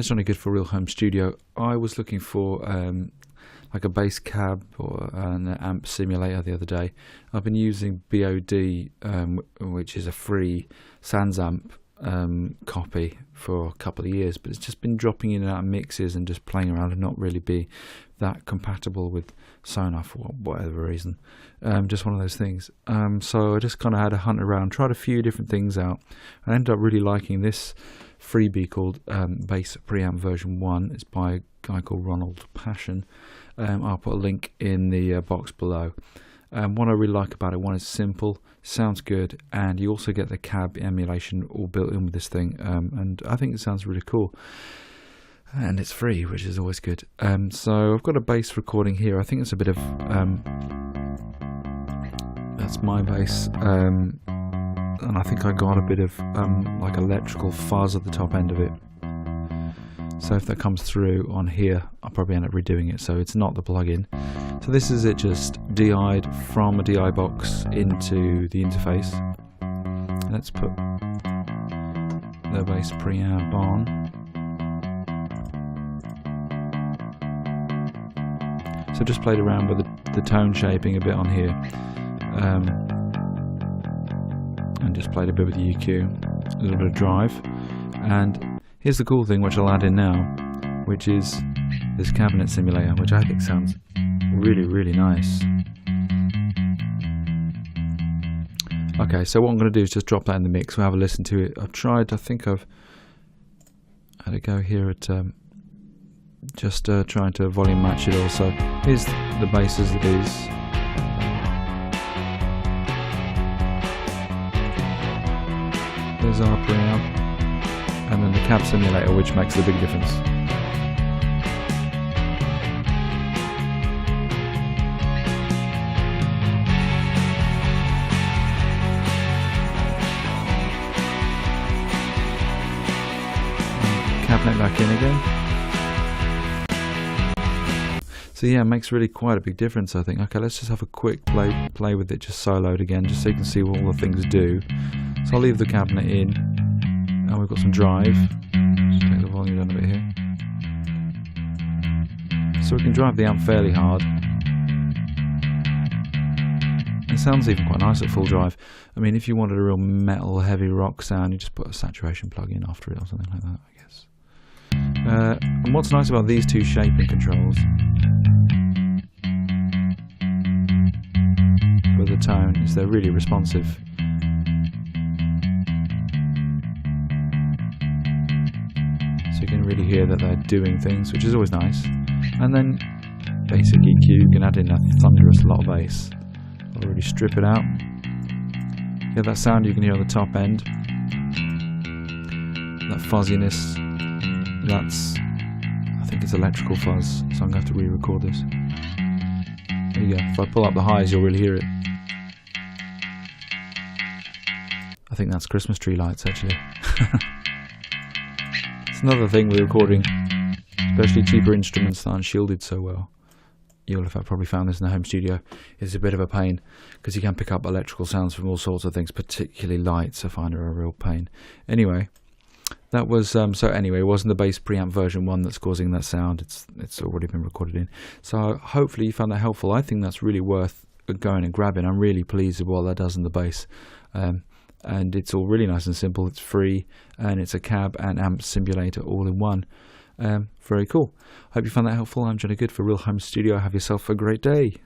That's Johnny Good for Real Home Studio. I was looking for like a bass cab or an amp simulator the other day. I've been using BOD, which is a free Sans amp copy for a couple of years, but it's just been dropping in and out of mixes and just playing around and not really be that compatible with Sonar for whatever reason. Just one of those things. So I just kind of had a hunt around, tried a few different things out. I ended up really liking this freebie called Bass Preamp version 1. It's by a guy called Ronald Passion. I'll put a link in the box below. What I really like about it, one, is simple, sounds good, and you also get the cab emulation all built in with this thing, and I think it sounds really cool. And it's free, which is always good. So I've got a bass recording here. I think it's a bit of that's my bass, and I think I got a bit of like electrical fuzz at the top end of it. So if that comes through on here, I'll probably end up redoing it. So it's not the plugin. So this is it, just DI'd from a DI box into the interface. Let's put the bass preamp on. So just played around with the tone shaping a bit on here, and just played a bit with the EQ, a little bit of drive. And here's the cool thing, which I'll add in now, which is this cabinet simulator, which I think sounds really, really nice. Okay, so what I'm going to do is just drop that in the mix. We'll have a listen to it. I've tried, I think I've had a go here at just trying to volume match it all. So here's the bass as it is. There's our preamp, and then the cab simulator, which makes the big difference. Cabinet back in again. So yeah, it makes really quite a big difference, I think. Okay, let's just have a quick play with it, just soloed again, just so you can see what all the things do. So I'll leave the cabinet in, and we've got some drive. Just take the volume down a bit here. So we can drive the amp fairly hard. It sounds even quite nice at full drive. I mean, if you wanted a real metal, heavy rock sound, you just put a saturation plug in after it or something like that, I guess. And what's nice about these two shaping controls for the tone is they're really responsive. So you can really hear that they're doing things, which is always nice. And then basic EQ, you can add in a thunderous lot of bass. I'll really strip it out. Yeah, that sound you can hear on the top end, that fuzziness, that's, I think it's electrical fuzz, so I'm going to have to re-record this. There you go. If I pull up the highs, you'll really hear it. I think that's Christmas tree lights, actually. It's another thing with recording, especially cheaper instruments that aren't shielded so well. You'll have probably found this in the home studio. It's a bit of a pain because you can pick up electrical sounds from all sorts of things, particularly lights. I find are a real pain. Anyway, that was so anyway, it wasn't the bass preamp version 1 that's causing that sound. It's already been recorded in. So hopefully you found that helpful. I think that's really worth going and grabbing. I'm really pleased with what that does in the bass. And it's all really nice and simple. It's free, and it's a cab and amp simulator all in one. Very cool. Hope you found that helpful. I'm Johnny Good for Real Home Studio. Have yourself a great day.